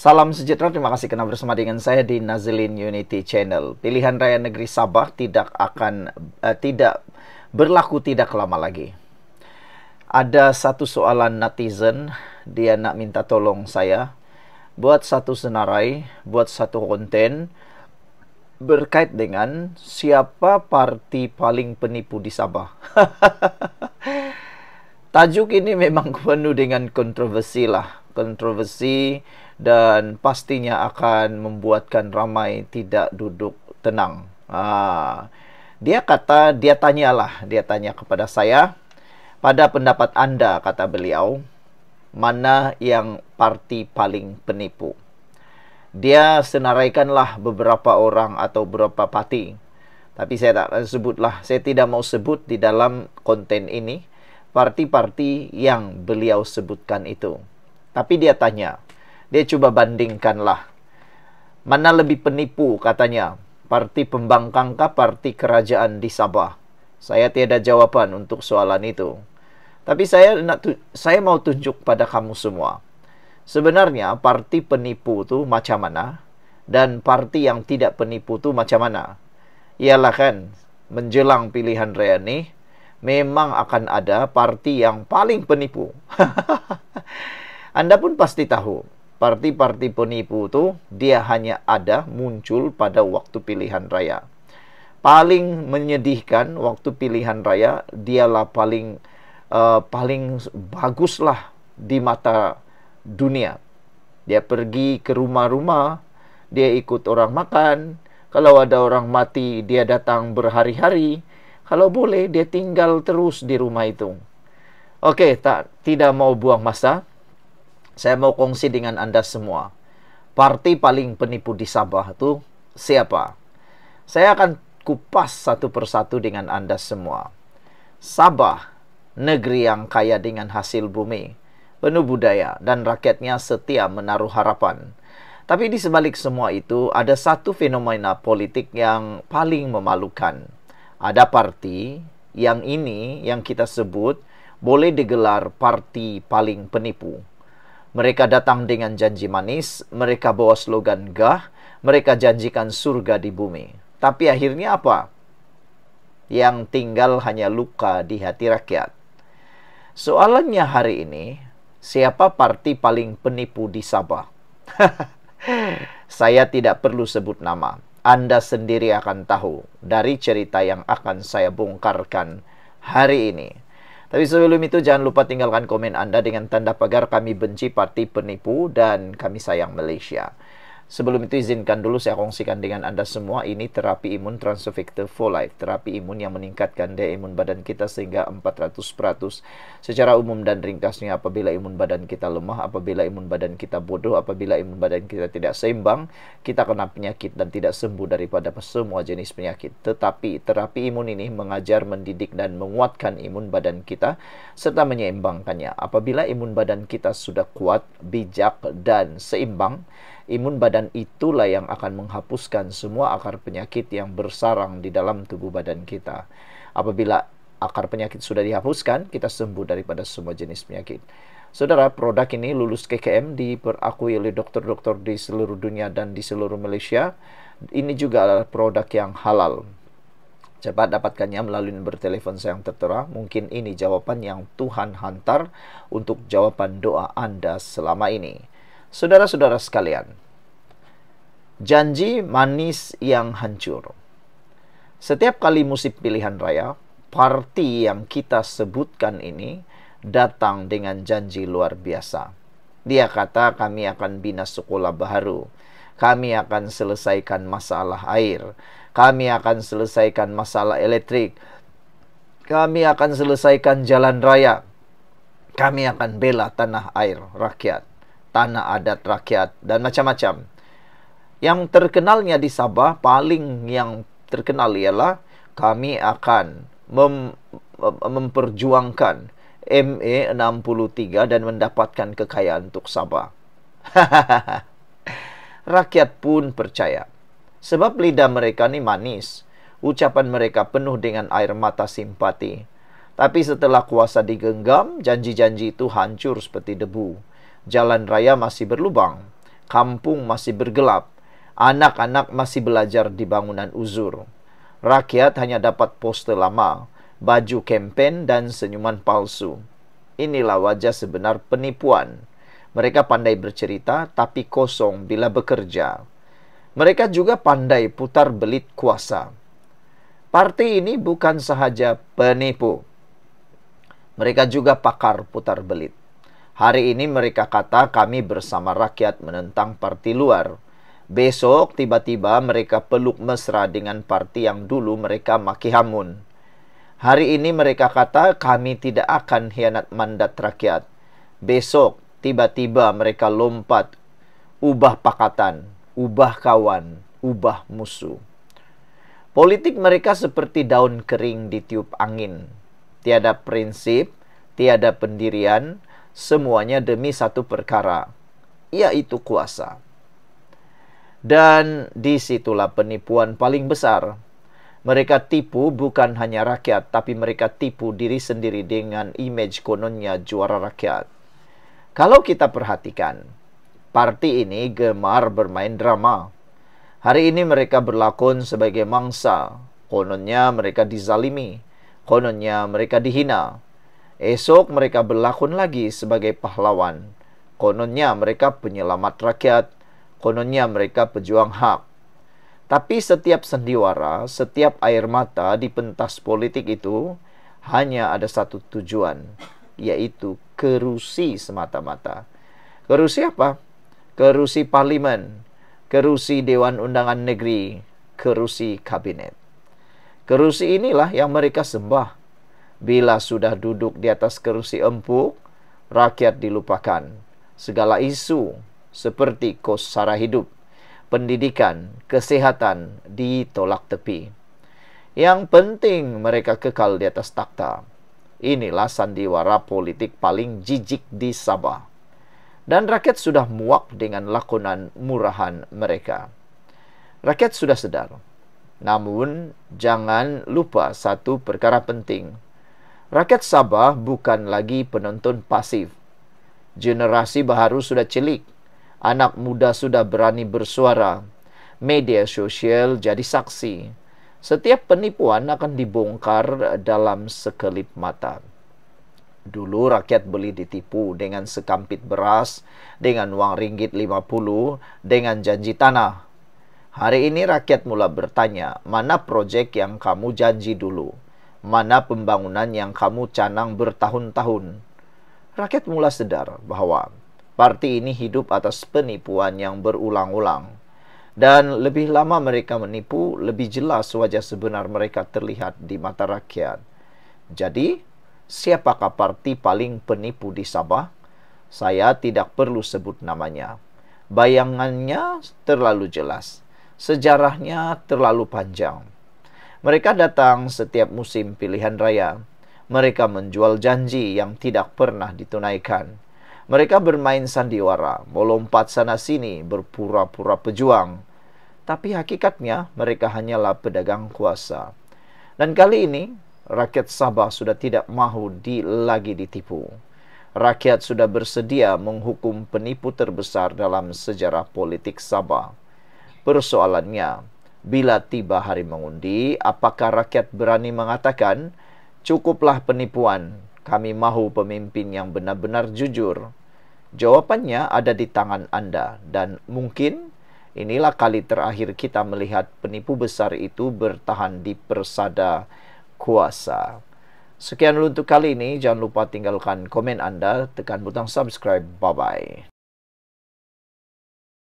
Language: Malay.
Salam sejahtera, terima kasih karena bersama dengan saya di Nazilin Unity Channel. Pilihan Raya Negeri Sabah tidak berlaku tidak lama lagi. Ada satu soalan netizen, dia nak minta tolong saya buat satu senarai, buat satu konten berkait dengan siapa parti paling penipu di Sabah. Tajuk ini memang penuh dengan kontroversi lah. Kontroversi dan pastinya akan membuatkan ramai tidak duduk tenang. Dia tanya kepada saya, pada pendapat Anda, kata beliau, mana yang parti paling penipu? Dia senaraikanlah beberapa orang atau beberapa parti. Tapi saya tak sebutlah, saya tidak mau sebut di dalam konten ini parti-parti yang beliau sebutkan itu. Tapi dia tanya, dia coba bandingkanlah. Mana lebih penipu katanya? Parti pembangkang kah parti kerajaan di Sabah? Saya tiada jawapan untuk soalan itu. Tapi saya mau tunjuk pada kamu semua. Sebenarnya parti penipu tu macam mana dan parti yang tidak penipu tu macam mana? Ialah kan menjelang pilihan raya ni memang akan ada parti yang paling penipu. Anda pun pasti tahu, parti-parti penipu itu dia hanya ada muncul pada waktu pilihan raya. Paling menyedihkan waktu pilihan raya, dialah paling baguslah di mata dunia. Dia pergi ke rumah-rumah, dia ikut orang makan. Kalau ada orang mati, dia datang berhari-hari. Kalau boleh, dia tinggal terus di rumah itu. Okey, tidak mau buang masa. Saya mau kongsi dengan Anda semua. Parti paling penipu di Sabah itu siapa? Saya akan kupas satu persatu dengan Anda semua. Sabah, negeri yang kaya dengan hasil bumi, penuh budaya, dan rakyatnya setia menaruh harapan. Tapi di sebalik semua itu, ada satu fenomena politik yang paling memalukan. Ada parti yang kita sebut boleh digelar parti paling penipu. Mereka datang dengan janji manis, mereka bawa slogan gah, mereka janjikan surga di bumi. Tapi akhirnya apa? Yang tinggal hanya luka di hati rakyat. Soalannya hari ini, siapa parti paling penipu di Sabah? Saya tidak perlu sebut nama. Anda sendiri akan tahu dari cerita yang akan saya bongkarkan hari ini. Tapi sebelum itu jangan lupa tinggalkan komen Anda dengan tanda pagar kami benci parti penipu dan kami sayang Malaysia. Sebelum itu izinkan dulu saya kongsikan dengan Anda semua, ini terapi imun Transovector for Life. Terapi imun yang meningkatkan daya imun badan kita sehingga 400%. Secara umum dan ringkasnya, apabila imun badan kita lemah, apabila imun badan kita bodoh, apabila imun badan kita tidak seimbang, kita kena penyakit dan tidak sembuh daripada semua jenis penyakit. Tetapi terapi imun ini mengajar, mendidik dan menguatkan imun badan kita serta menyeimbangkannya. Apabila imun badan kita sudah kuat, bijak dan seimbang, imun badan itulah yang akan menghapuskan semua akar penyakit yang bersarang di dalam tubuh badan kita. Apabila akar penyakit sudah dihapuskan, kita sembuh daripada semua jenis penyakit. Saudara, produk ini lulus KKM, diperakui oleh dokter-dokter di seluruh dunia dan di seluruh Malaysia. Ini juga adalah produk yang halal. Cepat dapatkannya melalui nomor telefon saya yang tertera. Mungkin ini jawapan yang Tuhan hantar untuk jawapan doa Anda selama ini. Saudara-saudara sekalian, janji manis yang hancur. Setiap kali musim pilihan raya, parti yang kita sebutkan ini datang dengan janji luar biasa. Dia kata kami akan bina sekolah baru, kami akan selesaikan masalah air, kami akan selesaikan masalah elektrik, kami akan selesaikan jalan raya, kami akan bela tanah air rakyat, tanah adat rakyat, dan macam-macam. Yang terkenalnya di Sabah, paling yang terkenal ialah kami akan memperjuangkan MA63 dan mendapatkan kekayaan untuk Sabah. Rakyat pun percaya. Sebab lidah mereka ni manis. Ucapan mereka penuh dengan air mata simpati. Tapi setelah kuasa digenggam, janji-janji itu hancur seperti debu. Jalan raya masih berlubang. kampung masih bergelap, anak-anak masih belajar di bangunan uzur. Rakyat hanya dapat poster lama, baju kempen, dan senyuman palsu. Inilah wajah sebenar penipuan. Mereka pandai bercerita, tapi kosong bila bekerja. Mereka juga pandai putar belit kuasa. Parti ini bukan sahaja penipu. Mereka juga pakar putar belit. Hari ini mereka kata kami bersama rakyat menentang parti luar. Besok tiba-tiba mereka peluk mesra dengan parti yang dulu mereka maki hamun. Hari ini mereka kata kami tidak akan hianat mandat rakyat. Besok tiba-tiba mereka lompat, ubah pakatan, ubah kawan, ubah musuh. Politik mereka seperti daun kering ditiup angin. Tiada prinsip, tiada pendirian, semuanya demi satu perkara, yaitu kuasa. Dan disitulah penipuan paling besar. Mereka tipu bukan hanya rakyat, tapi mereka tipu diri sendiri dengan image kononnya juara rakyat. Kalau kita perhatikan, parti ini gemar bermain drama. Hari ini mereka berlakon sebagai mangsa. Kononnya mereka dizalimi. Kononnya mereka dihina. Esok mereka berlakon lagi sebagai pahlawan. Kononnya mereka penyelamat rakyat. Kononnya mereka pejuang hak. Tapi setiap sandiwara, setiap air mata di pentas politik itu hanya ada satu tujuan, yaitu kerusi semata-mata. Kerusi apa? Kerusi parlimen, kerusi Dewan Undangan Negeri, kerusi kabinet. Kerusi inilah yang mereka sembah. Bila sudah duduk di atas kerusi empuk, rakyat dilupakan. Segala isu seperti kos sara hidup, pendidikan, kesehatan ditolak tepi. Yang penting mereka kekal di atas takhta. Inilah sandiwara politik paling jijik di Sabah. Dan rakyat sudah muak dengan lakonan murahan mereka. Rakyat sudah sedar. Namun, jangan lupa satu perkara penting. Rakyat Sabah bukan lagi penonton pasif. Generasi baru sudah celik. Anak muda sudah berani bersuara. Media sosial jadi saksi. Setiap penipuan akan dibongkar dalam sekelip mata. Dulu rakyat beli ditipu dengan sekampit beras, dengan uang ringgit 50, dengan janji tanah. Hari ini rakyat mula bertanya, mana proyek yang kamu janji dulu? Mana pembangunan yang kamu canang bertahun-tahun? Rakyat mula sadar bahwa parti ini hidup atas penipuan yang berulang-ulang. Dan lebih lama mereka menipu, lebih jelas wajah sebenar mereka terlihat di mata rakyat. Jadi, siapakah parti paling penipu di Sabah? Saya tidak perlu sebut namanya. Bayangannya terlalu jelas. Sejarahnya terlalu panjang. Mereka datang setiap musim pilihan raya. Mereka menjual janji yang tidak pernah ditunaikan. Mereka bermain sandiwara, melompat sana-sini, berpura-pura pejuang. Tapi hakikatnya mereka hanyalah pedagang kuasa. Dan kali ini, rakyat Sabah sudah tidak mahu lagi ditipu. Rakyat sudah bersedia menghukum penipu terbesar dalam sejarah politik Sabah. Persoalannya, bila tiba hari mengundi, apakah rakyat berani mengatakan, cukuplah penipuan, kami mahu pemimpin yang benar-benar jujur? Jawabannya ada di tangan Anda, dan mungkin inilah kali terakhir kita melihat penipu besar itu bertahan di persada kuasa. Sekian dulu untuk kali ini. Jangan lupa tinggalkan komen Anda, tekan butang subscribe. Bye-bye.